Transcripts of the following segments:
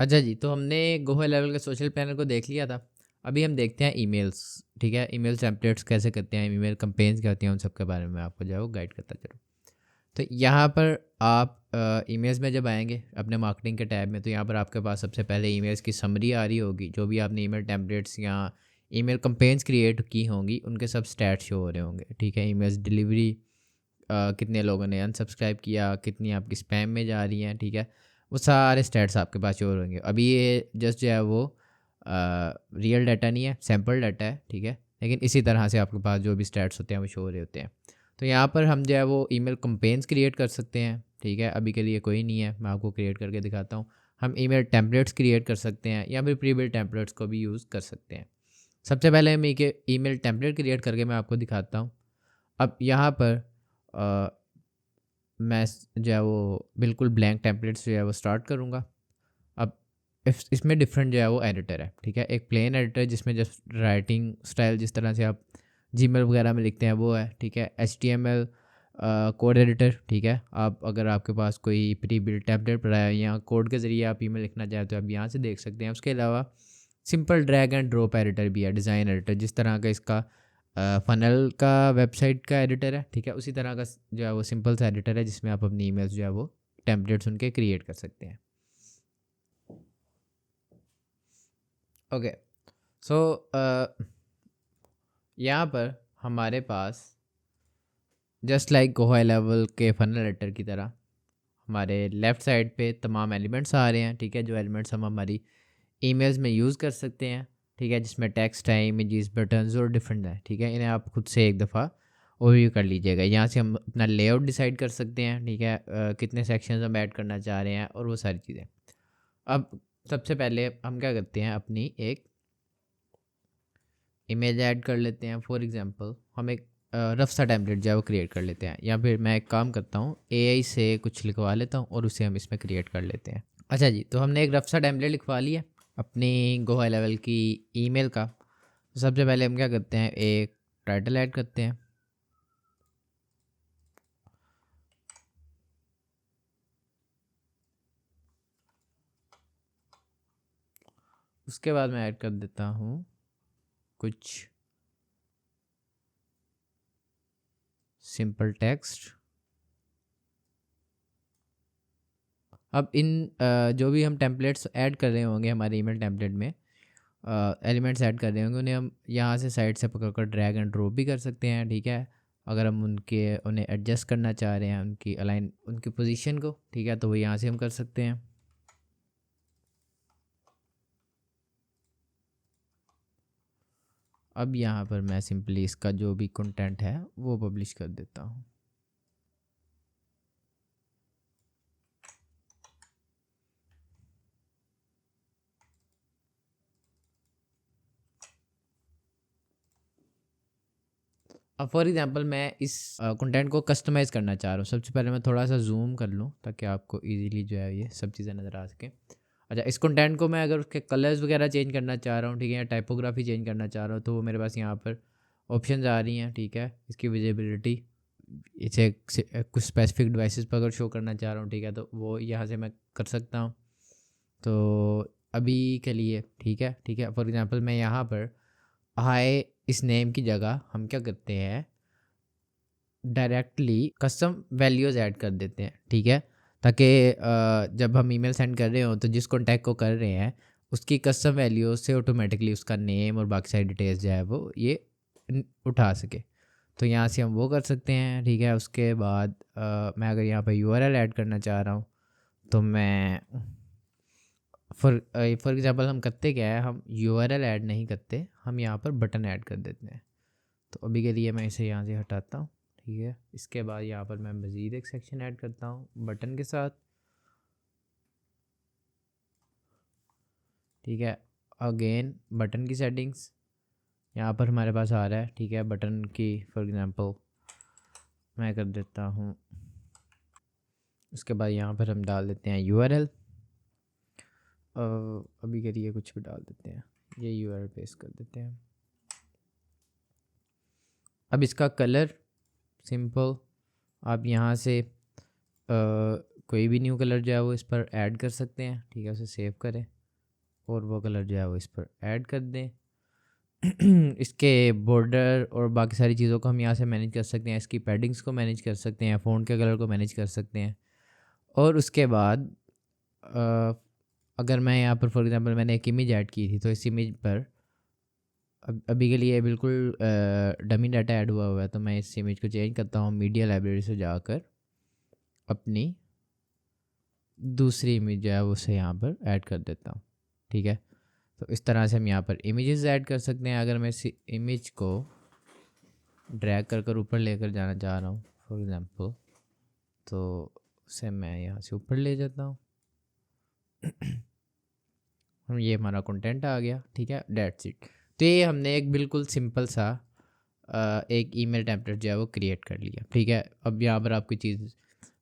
अच्छा जी, तो हमने गोवा लेवल के सोशल प्लानर को देख लिया था। अभी हम देखते हैं ईमेल्स, ठीक है? ईमेल टेम्पलेट्स कैसे करते हैं, ईमेल कैम्पेन्स क्या होती हैं, उन सब के बारे में आपको जो है वो गाइड करता चलूँ। तो यहाँ पर आप ईमेल्स में जब आएँगे अपने मार्केटिंग के टैब में, तो यहाँ पर आपके पास सबसे पहले ईमेल्स की समरी आ रही होगी। जो भी आपने ईमेल टेम्पलेट्स या ईमेल कैम्पेन्स क्रिएट की होंगी, उनके सब स्टैट्स शो हो रहे होंगे, ठीक है? ईमेल्स डिलीवरी, कितने लोगों ने अनसब्सक्राइब किया, कितनी आपकी स्पैम में जा रही हैं, ठीक है? वो सारे स्टैट्स आपके पास शो होंगे। अभी ये जस्ट जो है वो रियल डाटा नहीं है, सैंपल डाटा है, ठीक है? लेकिन इसी तरह से आपके पास जो भी स्टैट्स होते हैं वो शो हो रहे होते हैं। तो यहाँ पर हम जो है वो ईमेल कैम्पेन्स क्रिएट कर सकते हैं, ठीक है? अभी के लिए कोई नहीं है, मैं आपको क्रिएट करके दिखाता हूँ। हम ईमेल टेम्पलेट्स क्रिएट कर सकते हैं या फिर प्री बिल्ट टेम्पलेट्स को भी यूज़ कर सकते हैं। सबसे पहले हम एक ईमेल टेम्पलेट क्रिएट करके मैं आपको दिखाता हूँ। अब यहाँ पर अ, मैं जो है वो बिल्कुल ब्लैंक टेम्पलेट से जो है वो स्टार्ट करूँगा। अब इसमें डिफरेंट जो है वो एडिटर है, ठीक है? एक प्लेन एडिटर है जिसमें जस्ट राइटिंग स्टाइल जिस तरह से आप जीमेल वगैरह में लिखते हैं वो है, ठीक है? HTML कोड एडिटर, ठीक है? आप अगर आपके पास कोई प्री बिल्ट टेम्पलेट पड़ा है या कोड के ज़रिए आप ईमेल लिखना चाहें तो आप यहाँ से देख सकते हैं। उसके अलावा simple drag and drop editor भी है, डिज़ाइन एडिटर, जिस तरह का इसका फ़नल का वेबसाइट का एडिटर है, ठीक है? उसी तरह का जो है वो सिंपल सा एडिटर है जिसमें आप अपनी ईमेल्स जो है वो टेम्पलेट्स उनके क्रिएट कर सकते हैं। ओके, सो यहाँ पर हमारे पास जस्ट लाइक गोवा लेवल के फनल एडिटर की तरह हमारे लेफ़्ट साइड पे तमाम एलिमेंट्स आ रहे हैं, ठीक है? जो एलिमेंट्स हम हमारी ईमेल्स में यूज़ कर सकते हैं, ठीक है? जिसमें टेक्स्ट है, इमेजेस, बटन्स और डिफरेंट है, ठीक है? इन्हें आप खुद से एक दफ़ा ओवरव्यू कर लीजिएगा। यहाँ से हम अपना लेआउट डिसाइड कर सकते हैं, ठीक है? कितने सेक्शंस हम ऐड करना चाह रहे हैं और वो सारी चीज़ें। अब सबसे पहले हम क्या करते हैं, अपनी एक इमेज ऐड कर लेते हैं। फॉर एग्जांपल हम एक रफ सा टेम्पलेट जो है वो क्रिएट कर लेते हैं, या फिर मैं एक काम करता हूँ, एआई से कुछ लिखवा लेता हूँ और उसे हम इसमें क्रिएट कर लेते हैं। अच्छा जी, तो हमने एक रफ सा टेम्पलेट लिखवा लिया अपनी गोवा लेवल की ईमेल का। तो सबसे पहले हम क्या करते हैं, एक टाइटल ऐड करते हैं। उसके बाद मैं ऐड कर देता हूँ कुछ सिंपल टेक्स्ट। अब इन जो भी हम टेम्पलेट्स ऐड कर रहे होंगे हमारे ईमेल टेम्पलेट में, एलिमेंट्स ऐड कर रहे होंगे, उन्हें हम यहाँ से साइड से पकड़कर ड्रैग एंड ड्रॉप भी कर सकते हैं, ठीक है? अगर हम उन्हें एडजस्ट करना चाह रहे हैं, उनकी अलाइन उनकी पोजीशन को, ठीक है, तो वो यहाँ से हम कर सकते हैं। अब यहाँ पर मैं सिंपली इसका जो भी कंटेंट है वो पब्लिश कर देता हूँ। अब फॉर एग्जांपल मैं इस कंटेंट को कस्टमाइज़ करना चाह रहा हूँ। सबसे पहले मैं थोड़ा सा जूम कर लूँ ताकि आपको इजीली जो है ये सब चीज़ें नज़र आ सकें। अच्छा, इस कंटेंट को मैं अगर उसके कलर्स वगैरह चेंज करना चाह रहा हूँ, ठीक है, या टाइपोग्राफी चेंज करना चाह रहा हूँ, तो वो मेरे पास यहाँ पर ऑप्शंस आ रही हैं, ठीक है? इसकी विजिबिलिटी, इसे कुछ स्पेसिफिक डिवाइसेस पर अगर शो करना चाह रहा हूँ, ठीक है, तो वो यहाँ से मैं कर सकता हूँ। तो अभी के लिए ठीक है, ठीक है? फॉर एग्जांपल मैं यहाँ पर हाय इस नेम की जगह हम क्या करते हैं, डायरेक्टली कस्टम वैल्यूज़ ऐड कर देते हैं, ठीक है? ताकि जब हम ईमेल सेंड कर रहे हो तो जिस कॉन्टैक्ट को कर रहे हैं उसकी कस्टम वैल्यूज से ऑटोमेटिकली उसका नेम और बाकी सारी डिटेल्स जो है वो ये उठा सके। तो यहाँ से हम वो कर सकते हैं, ठीक है? उसके बाद मैं अगर यहाँ पर यूआरएल ऐड करना चाह रहा हूँ तो मैं फॉर एग्जांपल हम करते क्या है, हम यूआरएल ऐड नहीं करते, हम यहाँ पर बटन ऐड कर देते हैं। तो अभी के लिए मैं इसे यहाँ से हटाता हूँ, ठीक है? इसके बाद यहाँ पर मैं मज़ीद एक सेक्शन ऐड करता हूँ बटन के साथ, ठीक है? अगेन बटन की सेटिंग्स यहाँ पर हमारे पास आ रहा है, ठीक है? बटन की फॉर एग्जांपल मैं कर देता हूँ। उसके बाद यहाँ पर हम डाल देते हैं यूआरएल, अभी के लिए कुछ भी डाल देते हैं, ये यूआरएल पेस्ट कर देते हैं। अब इसका कलर सिंपल आप यहाँ से कोई भी न्यू कलर जो है वो इस पर ऐड कर सकते हैं, ठीक है। उसे सेव करें और वो कलर जो है वो इस पर ऐड कर दें। इसके बॉर्डर और बाकी सारी चीज़ों को हम यहाँ से मैनेज कर सकते हैं, इसकी पैडिंग्स को मैनेज कर सकते हैं, फ़ॉन्ट के कलर को मैनेज कर सकते हैं। और उसके बाद अगर मैं यहाँ पर फॉर एग्ज़ाम्पल मैंने एक इमेज ऐड की थी, तो इस इमेज पर अभी के लिए बिल्कुल डमी डाटा ऐड हुआ है, तो मैं इस इमेज को चेंज करता हूँ, मीडिया लाइब्रेरी से जाकर अपनी दूसरी इमेज जो है उसे यहाँ पर ऐड कर देता हूँ, ठीक है। तो इस तरह से हम यहाँ पर इमेजेस ऐड कर सकते हैं। अगर मैं इस इमेज को ड्रैग कर ऊपर लेकर जाना चाह रहा हूँ फॉर एग्ज़ाम्पल, तो उसे मैं यहाँ से ऊपर ले जाता हूँ। हम ये हमारा कंटेंट आ गया, ठीक है, डेट्स इट। तो ये हमने एक बिल्कुल सिंपल सा एक ईमेल टेम्पलेट जो है वो क्रिएट कर लिया, ठीक है। अब यहाँ पर आप कोई चीज़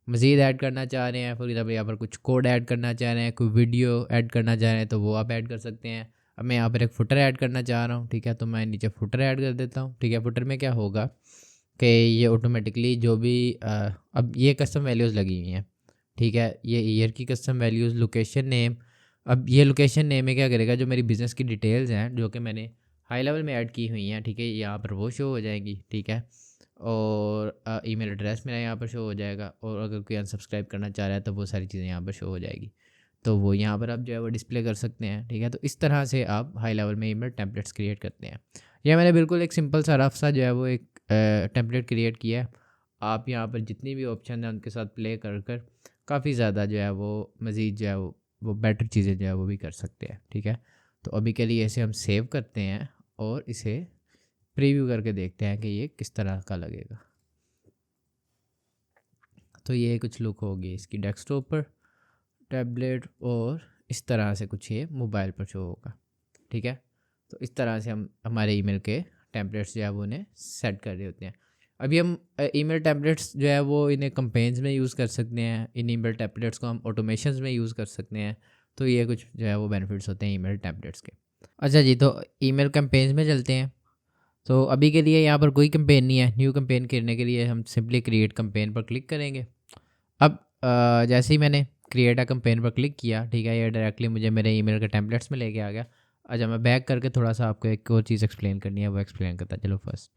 मज़ीद ऐड करना चाह रहे हैं, फॉर एग्जाम्पल यहाँ पर कुछ कोड ऐड करना चाह रहे हैं, कोई वीडियो ऐड करना चाह रहे हैं, तो वो आप ऐड कर सकते हैं। अब मैं यहाँ पर एक फुटर ऐड करना चाह रहा हूँ, ठीक है, तो मैं नीचे फुटर ऐड कर देता हूँ, ठीक है। फुटर में क्या होगा कि ये ऑटोमेटिकली जो भी अब ये कस्टम वैल्यूज़ लगी हुई हैं, ठीक है, ये ईयर की कस्टम वैल्यूज़, लोकेशन नेम। अब ये लोकेशन नेम में क्या करेगा, जो मेरी बिज़नेस की डिटेल्स हैं जो कि मैंने हाई लेवल में ऐड की हुई हैं, ठीक है, यहाँ पर वो शो हो जाएंगी, ठीक है। और ईमेल एड्रेस मेरा यहाँ पर शो हो जाएगा, और अगर कोई अनसब्सक्राइब करना चाह रहा है तो वो सारी चीज़ें यहाँ पर शो हो जाएगी, तो वो यहाँ पर आप जो है वो डिस्प्ले कर सकते हैं, ठीक है। तो इस तरह से आप हाई लेवल में ईमेल टेम्पलेट्स क्रिएट करते हैं। यह मैंने बिल्कुल एक सिंपल सा रफ सा जो है वो एक टेम्पलेट क्रिएट किया है। आप यहाँ पर जितनी भी ऑप्शन हैं उनके साथ प्ले कर काफ़ी ज़्यादा जो है वो मज़ीद जो है वो बेटर चीज़ें जो है वो भी कर सकते हैं, ठीक है। तो अभी के लिए इसे हम सेव करते हैं और इसे प्रीव्यू करके देखते हैं कि ये किस तरह का लगेगा। तो ये कुछ लुक होगी इसकी डेस्कटॉप पर, टैबलेट, और इस तरह से कुछ ये मोबाइल पर शो होगा, ठीक है। तो इस तरह से हम हमारे ईमेल के टेम्पलेट्स जो है वो उन्हें सेट कर रहे होते हैं। अभी हम ईमेल टेम्पलेट्स जो है वो इन्हें कंपेन्स में यूज़ कर सकते हैं, इन ईमेल टेम्पलेट्स को हम ऑटोमेशंस में यूज़ कर सकते हैं। तो ये कुछ जो है वो बेनिफिट्स होते हैं ईमेल टेम्पलेट्स के। अच्छा जी, तो ईमेल कैंपेन्स में चलते हैं। तो अभी के लिए यहाँ पर कोई कैंपेन नहीं है। न्यू कैंपेन करने के लिए हम सिंपली क्रिएट कैंपेन पर क्लिक करेंगे। अब जैसे ही मैंने क्रिएट अ कैंपेन पर क्लिक किया, ठीक है, ये डायरेक्टली मुझे मेरे ईमेल के टेम्पलेट्स में लेके आ गया। अच्छा, मैं बैक करके थोड़ा सा आपको एक और चीज़ एक्सप्लेन करनी है, वो एक्सप्लेन करता चलो फर्स्ट।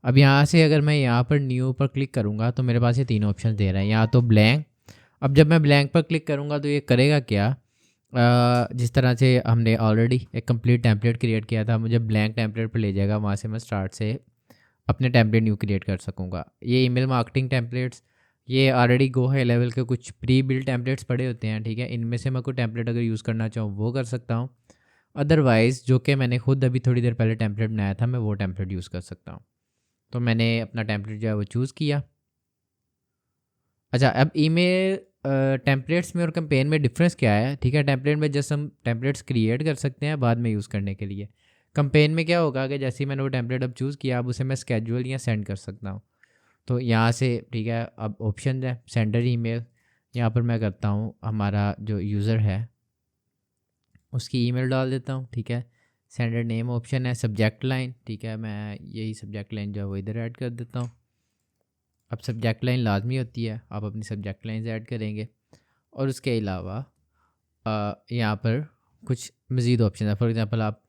अब यहाँ से अगर मैं यहाँ पर न्यू पर क्लिक करूँगा तो मेरे पास ये तीन ऑप्शन दे रहा है, या तो ब्लैंक। अब जब मैं ब्लैंक पर क्लिक करूँगा तो ये करेगा क्या, जिस तरह से हमने ऑलरेडी एक कंप्लीट टेम्पलेट क्रिएट किया था, मुझे ब्लैंक टेम्पलेट पर ले जाएगा, वहाँ से मैं स्टार्ट से अपने टेम्पलेट न्यू क्रिएट कर सकूँगा। ये ईमेल मार्केटिंग टेम्पलेट्स, ये ऑलरेडी गो हाई लेवल के कुछ प्री बिल्ड टेम्पलेट्स पड़े होते हैं, ठीक है। इनमें से मैं कोई टेम्पलेट अगर यूज़ करना चाहूँ वो कर सकता हूँ। अदरवाइज़ जो कि मैंने खुद अभी थोड़ी देर पहले टेम्पलेट बनाया था, मैं वो टेम्पलेट यूज़ कर सकता हूँ। तो मैंने अपना टेम्पलेट जो है वो चूज़ किया। अच्छा, अब ईमेल टेम्पलेट्स में और कैंपेन में डिफरेंस क्या है, ठीक है। टेम्पलेट में जस्ट हम टेम्पलेट्स क्रिएट कर सकते हैं बाद में यूज़ करने के लिए। कैंपेन में क्या होगा कि जैसे ही मैंने वो टेम्पलेट अब चूज़ किया, अब उसे मैं स्केड्यूल या सेंड कर सकता हूँ। तो यहाँ से, ठीक है, अब ऑप्शन है सेंडर ईमेल। यहाँ पर मैं करता हूँ हमारा जो यूज़र है उसकी ईमेल डाल देता हूँ, ठीक है। सेंडर नेम ऑप्शन है, सब्जेक्ट लाइन, ठीक है, मैं यही सब्जेक्ट लाइन जो है वो इधर ऐड कर देता हूँ। अब सब्जेक्ट लाइन लाजमी होती है, आप अपनी सब्जेक्ट लाइन ऐड करेंगे। और उसके अलावा यहाँ पर कुछ मज़ीद ऑप्शन है। फॉर एग्ज़ाम्पल आप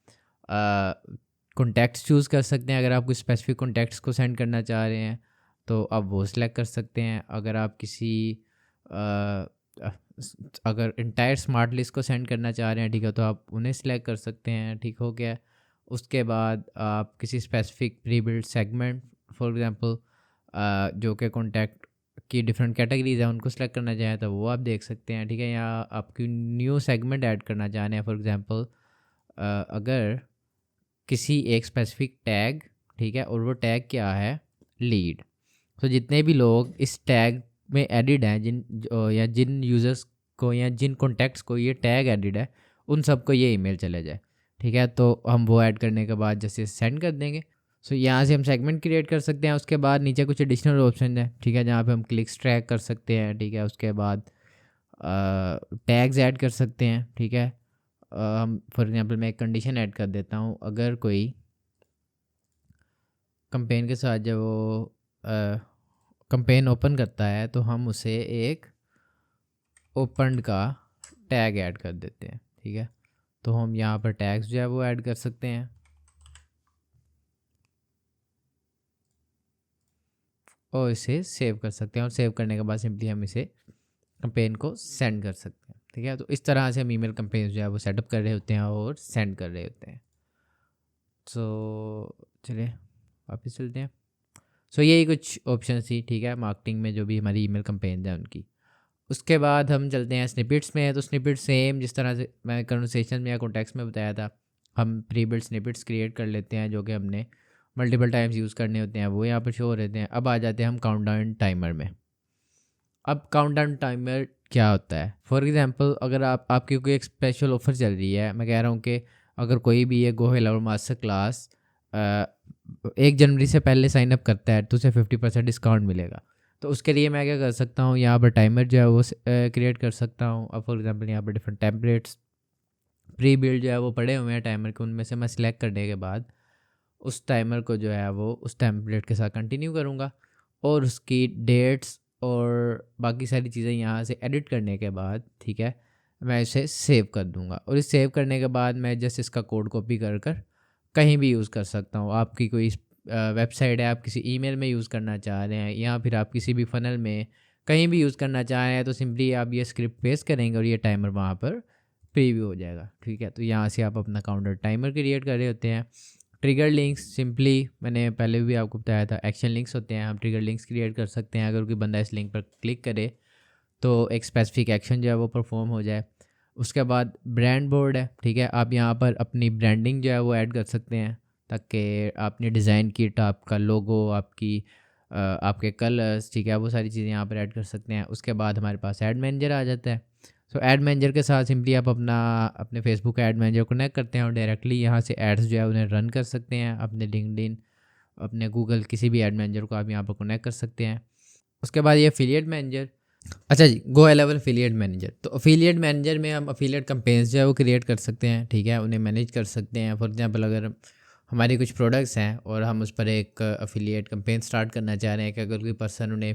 कॉन्टैक्ट्स चूज़ कर सकते हैं। अगर आप कुछ स्पेसिफिक कॉन्टैक्ट्स को सेंड करना चाह रहे हैं तो आप वो सिलेक्ट कर सकते हैं। अगर आप किसी अगर इंटायर स्मार्ट लिस्ट को सेंड करना चाह रहे हैं, ठीक है, तो आप उन्हें सिलेक्ट कर सकते हैं, ठीक हो गया। उसके बाद आप किसी specific pre build segment, for example जो कि कॉन्टैक्ट की डिफरेंट कैटेगरीज हैं उनको सेलेक्ट करना चाहें तो वो आप देख सकते हैं, ठीक है। या आपकी न्यू सेगमेंट ऐड करना चाह रहे हैं, फॉर एग्ज़ाम्पल अगर किसी एक स्पेसिफिक टैग, ठीक है, और वो टैग क्या है, लीड। तो जितने भी लोग इस टैग में एडिड हैं, या जिन यूज़र्स को या जिन कॉन्टैक्ट्स को ये टैग एडिड है, उन सबको ये ईमेल चले जाए, ठीक है। तो हम वो ऐड करने के बाद जैसे सेंड कर देंगे। सो यहाँ से हम सेगमेंट क्रिएट कर सकते हैं। उसके बाद नीचे कुछ एडिशनल ऑप्शन है, ठीक है, जहाँ पे हम क्लिक्स ट्रैक कर सकते हैं, ठीक है। उसके बाद टैग्स ऐड कर सकते हैं, ठीक है। हम फॉर एग्जांपल मैं एक कंडीशन ऐड कर देता हूँ, अगर कोई कंपेन के साथ जब वो कंपेन ओपन करता है तो हम उसे एक ओपन का टैग ऐड कर देते हैं, ठीक है। तो हम यहाँ पर टैग्स जो है वो ऐड कर सकते हैं और इसे सेव कर सकते हैं, और सेव करने के बाद सिंपली हम इसे कंपेन को सेंड कर सकते हैं, ठीक है। तो इस तरह से हम ईमेल कंपेन जो है वो सेटअप कर रहे होते हैं और सेंड कर रहे होते हैं। तो चलिए वापस चलते हैं। सो यही कुछ ऑप्शन थी, ठीक है, मार्केटिंग में जो भी हमारी ईमेल कंपेन है उनकी। उसके बाद हम चलते हैं स्निपेट्स में। तो स्निपेट सेम जिस तरह से मैं कन्वर्सेशन में या कॉन्टेक्स्ट में बताया था, हम प्री बिल्ड स्निपेट्स क्रिएट कर लेते हैं जो कि हमने मल्टीपल टाइम्स यूज़ करने होते हैं, वो यहाँ पर शो हो रहते हैं। अब आ जाते हैं हम काउंटडाउन टाइमर में। अब काउंटडाउन टाइमर क्या होता है? फॉर एग्जांपल अगर आपकी कोई एक स्पेशल ऑफ़र चल रही है, मैं कह रहा हूँ कि अगर कोई भी ये गो लेवल मास्टर क्लास 1 जनवरी से पहले साइन अप करता है तो उसे 50% डिस्काउंट मिलेगा। तो उसके लिए मैं क्या कर सकता हूँ, यहाँ पर टाइमर जो है वो क्रिएट कर सकता हूँ। अब फॉर एग्जांपल यहाँ पर डिफरेंट टेम्पलेट्स प्री बिल्ड जो है वो पड़े हुए हैं टाइमर के, उनमें से मैं सिलेक्ट करने के बाद उस टाइमर को जो है वो उस टेम्पलेट के साथ कंटिन्यू करूँगा, और उसकी डेट्स और बाकी सारी चीज़ें यहाँ से एडिट करने के बाद, ठीक है, मैं इसे सेव कर दूँगा। और इस सेव करने के बाद मैं जस्ट इसका कोड कॉपी कर कर कहीं भी यूज़ कर सकता हूँ। आपकी कोई वेबसाइट है, आप किसी ईमेल में यूज़ करना चाह रहे हैं, या फिर आप किसी भी फ़नल में कहीं भी यूज़ करना चाह रहे हैं, तो सिंपली आप ये स्क्रिप्ट पेस्ट करेंगे और ये टाइमर वहाँ पर प्रीव्यू हो जाएगा, ठीक है। तो यहाँ से आप अपना काउंटर टाइमर क्रिएट कर रहे होते हैं। ट्रिगर लिंक्स सिंपली मैंने पहले भी आपको बताया था, एक्शन लिंक्स होते हैं। हम ट्रिगर लिंक्स क्रिएट कर सकते हैं, अगर कोई बंदा इस लिंक पर क्लिक करे तो एक स्पेसिफिक एक्शन जो है वो परफॉर्म हो जाए। उसके बाद ब्रांड बोर्ड है, ठीक है, आप यहाँ पर अपनी ब्रांडिंग जो है वो ऐड कर सकते हैं, ताकि आपने डिज़ाइन किट, आपका लोगो, आपके कलर्स, ठीक है, वो सारी चीज़ें यहाँ पर ऐड कर सकते हैं। उसके बाद हमारे पास ऐड मैनेजर आ जाता है। सो ऐड मैनेजर के साथ सिंपली आप अपने फेसबुक ऐड मैनेजर को कनेक्ट करते हैं और डायरेक्टली यहाँ से एड्स जो है उन्हें रन कर सकते हैं। अपने लिंक्डइन, अपने गूगल, किसी भी ऐड मैनेजर को आप यहाँ पर कनेक्ट कर सकते हैं। उसके बाद ये अफिलिएट मैनेजर, अच्छा जी, गो लेवल अफिलिएट मैनेजर। तो अफिलिएट मैनेजर में हम अफिलिएट कैंपेन्स जो है वो क्रिएट कर सकते हैं, ठीक है, उन्हें मैनेज कर सकते हैं। फॉर एग्जांपल अगर हमारी कुछ प्रोडक्ट्स हैं और हम उस पर एक अफिलिएट कैंपेन स्टार्ट करना चाह रहे हैं कि अगर कोई पर्सन उन्हें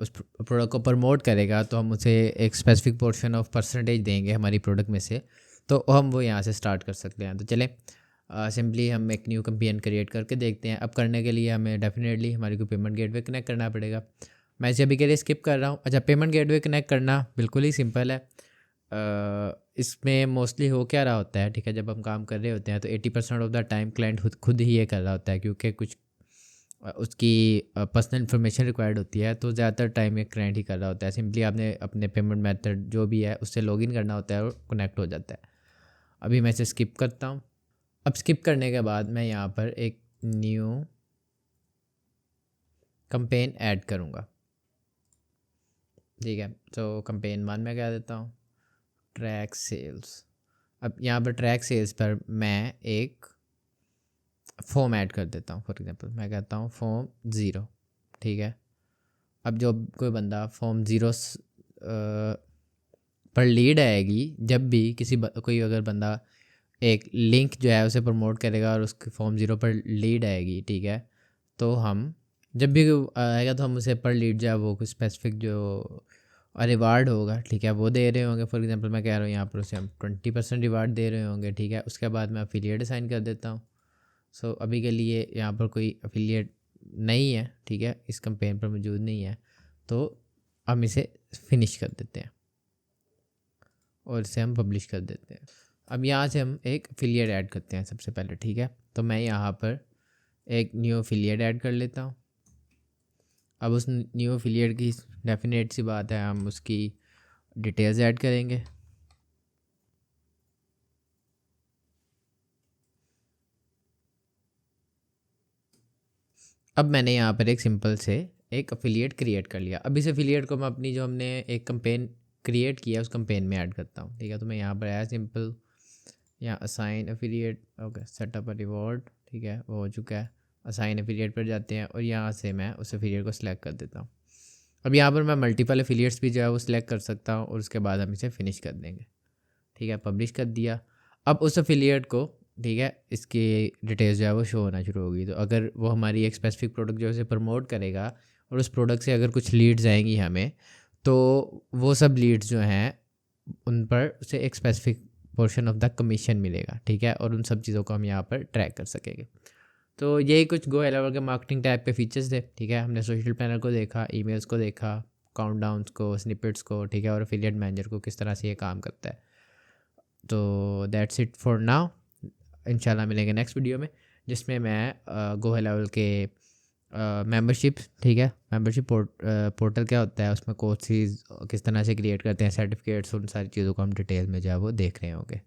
उस प्रोडक्ट को प्रमोट करेगा तो हम उसे एक स्पेसिफिक पोर्शन ऑफ परसेंटेज देंगे हमारी प्रोडक्ट में से, तो हम वो यहाँ से स्टार्ट कर सकते हैं। तो चलें सिंपली हम एक न्यू कैंपेन क्रिएट करके देखते हैं। अब करने के लिए हमें डेफिनेटली हमारी कोई पेमेंट गेटवे कनेक्ट करना पड़ेगा। मैं इसे अभी के लिए स्किप कर रहा हूँ। अच्छा, पेमेंट गेटवे कनेक्ट करना बिल्कुल ही सिंपल है। इसमें मोस्टली हो क्या रहा होता है, ठीक है, जब हम काम कर रहे होते हैं तो 80% ऑफ द टाइम क्लाइंट खुद ही ये कर रहा होता है, क्योंकि कुछ उसकी पर्सनल इन्फॉर्मेशन रिक्वायर्ड होती है, तो ज़्यादातर टाइम एक क्लाइंट ही कर रहा होता है। सिंपली आपने अपने पेमेंट मेथड जो भी है उससे लॉगिन करना होता है और कनेक्ट हो जाता है। अभी मैं इसे स्किप करता हूँ। अब स्किप करने के बाद मैं यहाँ पर एक न्यू कैंपेन ऐड करूँगा, ठीक है। तो कैंपेन 1 में कह देता हूँ ट्रैक सेल्स। अब यहाँ पर ट्रैक सेल्स पर मैं एक फॉर्म ऐड कर देता हूँ। फॉर एग्जांपल मैं कहता हूँ फॉर्म 0, ठीक है। अब जो कोई बंदा फॉर्म 0 पर लीड आएगी, जब भी कोई अगर बंदा एक लिंक जो है उसे प्रमोट करेगा और उसके फॉर्म 0 पर लीड आएगी, ठीक है, तो हम जब भी आएगा तो हम उसे पर लीड जो है वो कुछ स्पेसिफिक जो रिवार्ड होगा, ठीक है, वो दे रहे होंगे। फॉर एग्जांपल मैं कह रहा हूँ यहाँ पर उसे हम 20% रिवार्ड दे रहे होंगे, ठीक है। उसके बाद मैं अफिलिएट असाइन कर देता हूँ। सो अभी के लिए यहाँ पर कोई अफिलिएट नहीं है, ठीक है, इस कैंपेन पर मौजूद नहीं है, तो हम इसे फिनिश कर देते हैं और इसे हम पब्लिश कर देते हैं। अब यहाँ से हम एक अफिलिएट ऐड करते हैं सबसे पहले, ठीक है। तो मैं यहाँ पर एक न्यू अफिलिएट ऐड कर लेता हूँ। अब उस न्यू अफिलिएट की डेफिनेट सी बात है, हम उसकी डिटेल्स ऐड करेंगे। अब मैंने यहाँ पर एक सिंपल से एक अफिलिएट क्रिएट कर लिया। अब इस अफिलिएट को मैं अपनी जो हमने एक कैंपेन क्रिएट किया उस कैंपेन में ऐड करता हूँ, ठीक है। तो मैं यहाँ पर आया सिंपल, यहाँ assign affiliate, okay, setup a reward, ठीक है, वो हो चुका है। असाइन अफिलिएट पर जाते हैं और यहाँ से मैं उस अफिलिएट को सिलेक्ट कर देता हूँ। अब यहाँ पर मैं मल्टीपल अफिलिएट्स भी जो है वो सिलेक्ट कर सकता हूँ और उसके बाद हम इसे फिनिश कर देंगे, ठीक है, पब्लिश कर दिया। अब उस अफिलिएट को, ठीक है, इसकी डिटेल्स जो है वो शो होना शुरू होगी। तो अगर वो हमारी एक स्पेसिफिक प्रोडक्ट जो है उसे प्रमोट करेगा और उस प्रोडक्ट से अगर कुछ लीड्स आएंगी हमें, तो वो सब लीड्स जो हैं उन पर से एक specific portion of the commission मिलेगा, ठीक है, और उन सब चीज़ों को हम यहाँ पर ट्रैक कर सकेंगे। तो यही कुछ गो एलावर के मार्केटिंग टाइप पे फीचर्स थे, ठीक है। हमने सोशल प्लानर को देखा, ईमेल्स को देखा, काउंटडाउन्स को, स्निपेट्स को, ठीक है, और एफिलिएट मैनेजर को किस तरह से ये काम करता है। तो दैट्स इट फॉर नाउ। इंशाल्लाह मिलेंगे नेक्स्ट वीडियो में, जिसमें मैं गो लेवल के मेंबरशिप, ठीक है, मेंबरशिप पोर्टल क्या होता है, उसमें कोर्सेज किस तरह से क्रिएट करते हैं, सर्टिफिकेट्स, उन सारी चीज़ों को हम डिटेल में जो है वो देख रहे होंगे।